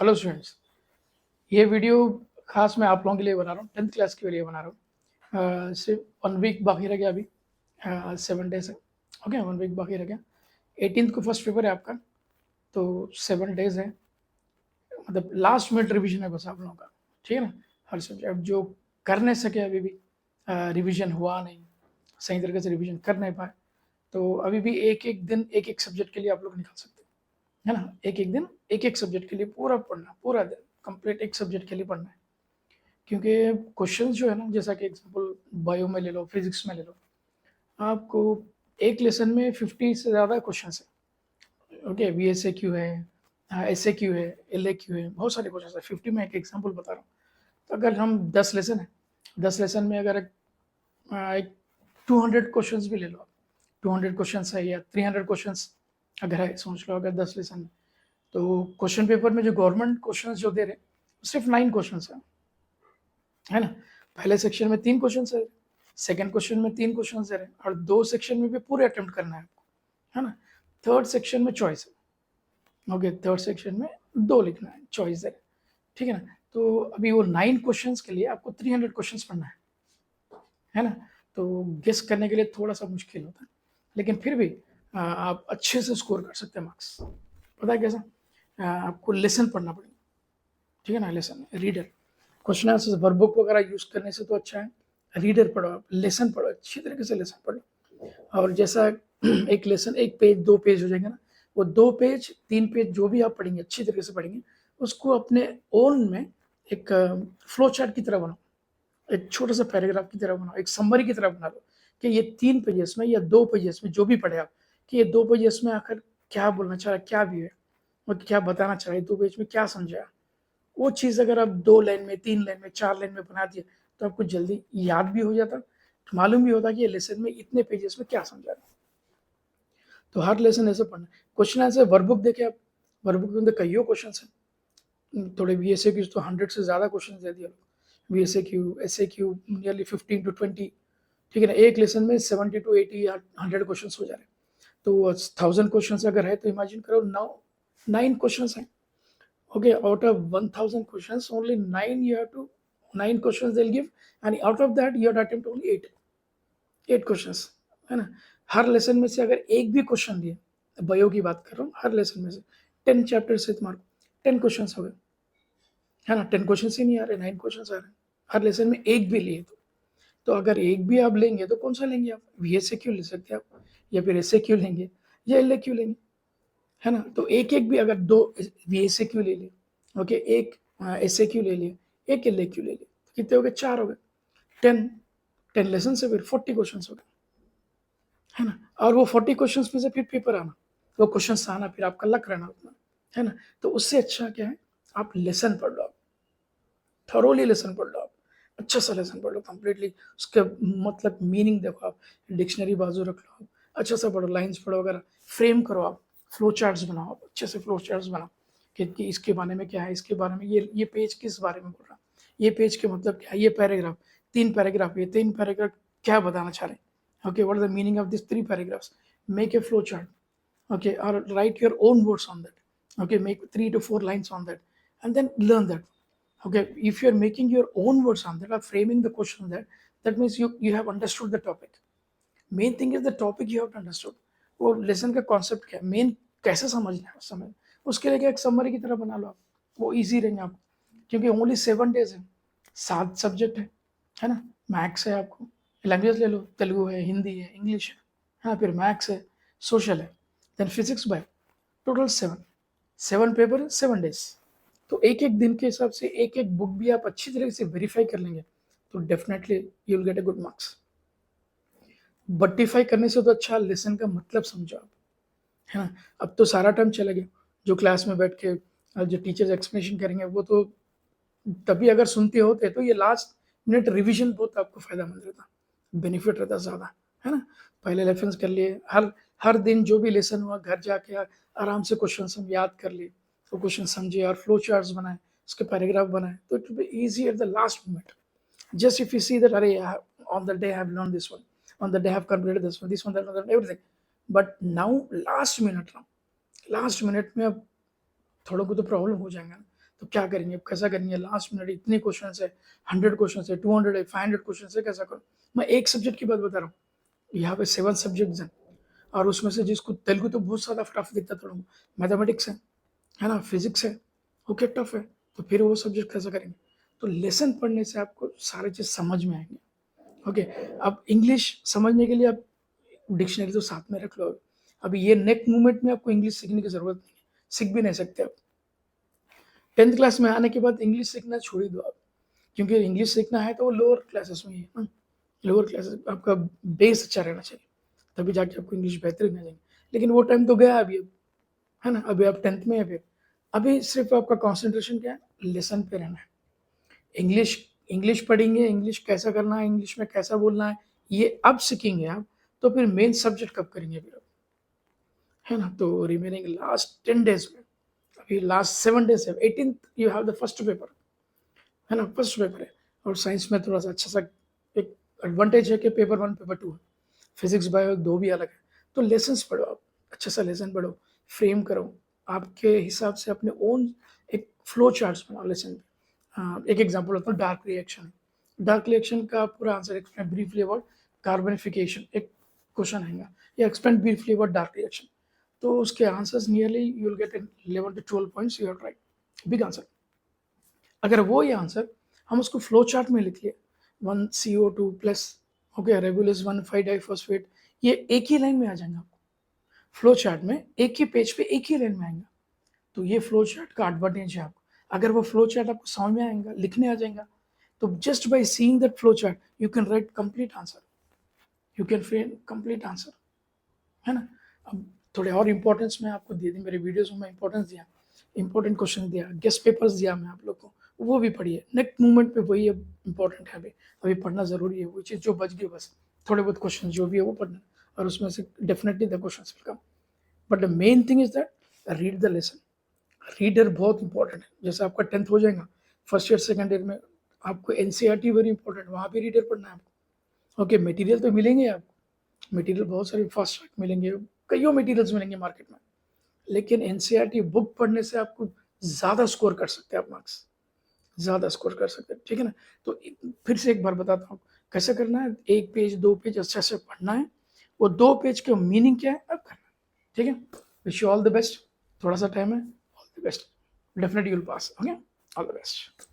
Hello students, ये video खास मैं आप लोगों के लिए बना रहा हूँ, 10th क्लास के लिए बना रहा हूँ। सिर्फ 1 वीक बाकी रह गया अभी, 7 डेज है। ओके, 1 वीक बाकी रह गया। 18th को फर्स्ट पेपर है आपका, तो 7 डेज है। मतलब लास्ट मिनट रिवीजन है बस आप लोगों का, ठीक है ना। हर सब्जेक्ट जो कर नहीं सके अभी भी, रिवीजन हुआ नहीं, सही तरीके से रिवीजन कर नहीं पाए, तो अभी भी एक एक दिन एक एक सब्जेक्ट के लिए आप लोग निकाल सकते हैं, है ना। एक एक दिन एक एक सब्जेक्ट के लिए पूरा पढ़ना, पूरा दिन कंप्लीट एक सब्जेक्ट के लिए पढ़ना है। क्योंकि क्वेश्चन जो है ना, जैसा कि एग्जांपल बायो में ले लो, फिजिक्स में ले लो, आपको एक लेसन में 50 से ज़्यादा क्वेश्चन है। Okay, V S A Q है, एस ए क्यू है, एल ए क्यू है, बहुत सारे क्वेश्चन है। 50 में एक एग्जाम्पल बता रहा हूँ। तो अगर हम 10 लेसन है, 10 लेसन में अगर एक 200 क्वेश्चन भी ले लो, 200 क्वेश्चन है या 300 क्वेश्चन अगर है, समझ लो अगर 10 लेसन है, तो क्वेश्चन पेपर में जो गवर्नमेंट क्वेश्चन जो दे रहे सिर्फ 9 क्वेश्चन है ना। पहले सेक्शन में 3 क्वेश्चन है, सेकंड क्वेश्चन में 3 क्वेश्चन दे रहे हैं, और 2 सेक्शन में भी पूरे अटेम्प्ट करना है आपको, है ना। थर्ड सेक्शन में चॉइस है। ओके, थर्ड सेक्शन में 2 लिखना है, चॉइस दे रहे हैं, ठीक है ना। तो अभी वो 9 क्वेश्चन के लिए आपको 300 क्वेश्चन पढ़ना है ना। तो गेस करने के लिए थोड़ा सा मुश्किल होता है, लेकिन फिर भी आप अच्छे से स्कोर कर सकते हैं मार्क्स। पता है कैसा? आपको लेसन पढ़ना पड़ेगा, ठीक है ना। Lesson, reader, question answer workbook वगैरह यूज करने से तो अच्छा है, रीडर पढ़ो आप, लेसन पढ़ो, अच्छी तरीके से लेसन पढ़ो। और जैसा एक लेसन 1 पेज 2 पेज हो जाएंगे ना, वो 2 पेज 3 पेज जो भी आप पढ़ेंगे, अच्छी तरीके से पढ़ेंगे, उसको अपने ओन में एक फ्लो चार्ट की तरह बनाओ, एक छोटा सा पैराग्राफ की तरह बनाओ, एक समरी की तरह बना लो कि ये 3 पेजेस में या 2 पेजेस में जो भी पढ़े आप, कि ये 2 पेजेस में आखिर क्या बोलना चाह रहा है, क्या भी है और क्या बताना चाह रहे, 2 पेज में क्या समझाया। वो चीज़ अगर आप 2 लाइन में, 3 लाइन में, 4 लाइन में बना दिए, तो आपको जल्दी याद भी हो जाता, मालूम भी होता कि ये लेसन में इतने पेजेस में क्या समझा रहा है। तो हर लेसन ऐसे पढ़ना। क्वेश्चन आंसर वर्कबुक देखे आप, वर्कबुक के अंदर कई क्वेश्चन है, थोड़े वी एस ए क्यू तो 100 से ज़्यादा क्वेश्चन दे दिया, V S A Q nearly 15 to 20, ठीक है ना। एक लेसन में 70 to 80 या 100 क्वेश्चन हो जा रहे हैं, तो 1000 क्वेश्चन अगर है तो इमेजिन करो 9 क्वेश्चन है। Okay, out of 1000 questions, only 9 you have to, 9 questions they'll give, and out of that you have to attempt only 8 questions, है ना। हर लेसन में से अगर एक भी क्वेश्चन दिए, बायो की बात कर रहा हूँ, हर लेसन में से 10 चैप्टर से तुम्हारे 10 क्वेश्चन हो गए, है ना। 10 क्वेश्चन ही नहीं आ रहे, 9 क्वेश्चन आ रहे हैं, हर लेसन में एक भी लिए तो अगर एक भी आप लेंगे तो कौन सा लेंगे आप? वी एस ए क्यू ले सकते हैं आप, या फिर एस ए क्यू लेंगे, या एल ए क्यू लेंगे, है ना। तो एक एक भी अगर 2 वी एस ए क्यू ले लिए, ओके, एक एस ए क्यू ले लिए, एक एल ए क्यू ले लिए, तो कितने हो गए? 4 हो गए। 10 लेसन से फिर 40 क्वेश्चन हो गए, है ना। और वो 40 क्वेश्चन में से फिर पेपर आना, वो क्वेश्चन आना, फिर आपका लक रहना उतना, है ना। तो उससे अच्छा क्या है, आप लेसन पढ़ लो, आप थरोली लेसन पढ़ लो, आप अच्छा सा लेसन पढ़ लो कंप्लीटली, उसके मतलब मीनिंग देखो आप, डिक्शनरी बाजू रख लो आप, अच्छा सा पढ़ो, लाइंस पढ़ो वगैरह, फ्रेम करो आप, फ्लो चार्ट्स बनाओ आप, अच्छे से फ्लो चार्ट्स बनाओ कि इसके बारे में क्या है, इसके बारे में ये पेज किस बारे में बोल रहा है, ये पेज के मतलब क्या है, ये पैराग्राफ, 3 पैराग्राफ, ये 3 पैराग्राफ क्या बताना चाह रहे हैं। Okay, what is the meaning of this 3 paragraphs, make a flow chart, okay, or write your own words on that, okay, make 3 to 4 lines on that, and then learn that. Okay, if you're making your own words on that or framing the question on that, that means you have understood the topic. Main thing is the topic you have to understood, वो lesson का concept क्या है, main कैसे समझना है, समझ उसके लिए एक समरी की तरह बना लो आप, वो इजी रहेंगे आपको। क्योंकि ओनली 7 डेज है, 7 सब्जेक्ट है ना। मैथ्स है, आपको लैंग्वेज ले लो, तेलुगु है, हिंदी है, इंग्लिश है, हाँ, फिर मैथ्स है, सोशल है, then physics by, total 7 paper 7 days. तो एक एक दिन के हिसाब से एक एक बुक भी आप अच्छी तरह से वेरीफाई कर लेंगे, तो definitely you will get a good marks. बट्टीफाई करने से तो अच्छा लेसन का मतलब समझो आप, है ना। अब तो सारा टाइम चला गया, जो क्लास में बैठ के जो टीचर्स एक्सप्लेनेशन करेंगे, वो तो तभी अगर सुनते होते तो ये लास्ट मिनट रिवीजन बहुत आपको फायदेमंद रहता, बेनिफिट रहता ज़्यादा, है ना। पहले रेफरेंस कर लिए, हर हर दिन जो भी लेसन हुआ घर जाके आराम से क्वेश्चन हम याद कर लिए, तो क्वेश्चन समझे और फ्लो चार्ट्स बनाए, उसके पैराग्राफ बनाए, तो it will be easy at the last moment. Just if you see that, array, on the day I have learned this one, on the day I have completed this one, that one, everything. But now, last minute में अब थोड़ा को तो problem हो जाएगा ना, तो क्या करेंगे, कैसा करेंगे, लास्ट मिनट इतने क्वेश्चन है, 100 क्वेश्चन है, 200 है, 500 क्वेश्चन है, कैसा करूँ। मैं एक सब्जेक्ट की बात बता रहा हूँ, यहाँ पे 7 सब्जेक्ट्स हैं, और उसमें से जिसको तेलुगु तो बहुत ज़्यादा टफ दिखता थोड़ा, मैथमेटिक्स है ना, फिजिक्स है, ओके टफ है, तो फिर वो सब्जेक्ट कैसा करेंगे। तो लेसन पढ़ने से आपको सारी चीज़ समझ में आएंगे। ओके, अब इंग्लिश समझने के लिए आप डिक्शनरी तो साथ में रख लो। अभी ये नेक मूवमेंट में आपको इंग्लिश सीखने की जरूरत नहीं है, सीख भी नहीं सकते आप। 10th क्लास में आने के बाद इंग्लिश सीखना छोड़ ही दो आप, क्योंकि इंग्लिश सीखना है तो वो लोअर क्लासेस में ही है ना, लोअर क्लासेस आपका बेस अच्छा रहना चाहिए, तभी जाके आपको इंग्लिश बेहतरीन आ जाएंगे। लेकिन वो टाइम तो गया अभी, अब है ना, अभी आप 10th में है, फिर अभी सिर्फ आपका कॉन्सेंट्रेशन क्या है, लेसन पे रहना है। इंग्लिश इंग्लिश पढ़ेंगे, इंग्लिश कैसा करना है, इंग्लिश में कैसा बोलना है, ये अब सीखेंगे आप, तो फिर मेन सब्जेक्ट कब करेंगे फिर आप, है ना। तो रिमेनिंग लास्ट 10 days में, अभी लास्ट 7 days है, 18th you have the first paper, है ना, फर्स्ट पेपर है। और साइंस में थोड़ा सा अच्छा सा एक एडवांटेज है कि पेपर 1 पेपर 2 है, फिजिक्स बायो दो भी अलग है। तो लेसन्स पढ़ो आप, अच्छा सा लेसन पढ़ो, फ्रेम करो आपके हिसाब से, अपने ओन एक फ्लो चार्ट्स बनाओ लेसन पे। एक एग्जांपल होता है डार्क रिएक्शन, डार्क रिएक्शन का पूरा answer explain briefly about carbonification, एक क्वेश्चन आएगा, या explain briefly about dark reaction, तो उसके answers nearly you will get 11 to 12 points, you are right, big answer. अगर वो ये आंसर हम उसको फ्लो चार्ट में लिख लिए, 1CO2 प्लस, ओके, रेगुलस 1,5-डाइफॉस्फेट, ये एक ही लाइन में आ जाएगा आपको, फ्लो चार्ट में एक ही पेज पे एक ही लाइन में आएगा। तो ये फ्लो चार्ट का एडवांटेज है आपको। अगर वो फ्लो चार्ट आपको समझ में आएगा, लिखने आ जाएगा, तो just by seeing that flow chart you can write complete answer, you can frame complete answer, है ना। अब थोड़े और इंपॉर्टेंस में आपको दे दी, मेरे वीडियोस में इंपॉर्टेंस दिया, इंपॉर्टेंट क्वेश्चन दिया, गेस्ट पेपर्स दिया मैं आप लोग को, वो भी पढ़िए। नेक्स्ट मूवमेंट पे वही अब इंपॉर्टेंट है, अभी अभी पढ़ना जरूरी है, वो चीज़ जो बच गई बस, थोड़े बहुत क्वेश्चन जो भी है वो पढ़ना, और उसमें से definitely the question will come, but the main thing is that read the lesson. Reader बहुत इंपॉर्टेंट है, जैसे आपका 10th हो जाएगा, फर्स्ट ईयर सेकंड ईयर में आपको एनसीईआरटी वेरी इंपॉर्टेंट, वहाँ भी रीडर पढ़ना है आपको। ओके, मटेरियल तो मिलेंगे आपको, मटेरियल बहुत सारे फास्ट ट्रैक मिलेंगे, कईयों मटेरियल्स मिलेंगे मार्केट में, लेकिन एनसीईआरटी बुक पढ़ने से आपको ज़्यादा स्कोर कर सकते हैं आप, मार्क्स ज़्यादा स्कोर कर सकते हैं, ठीक है ना। तो फिर से एक बार बताता हूँ कैसे करना है, 1 पेज 2 पेज अच्छे से पढ़ना है, वो 2 पेज के मीनिंग क्या है अब करना है, ठीक है। Wish you all the best, थोड़ा सा टाइम है, all the best, definitely you will pass, okay, all the best.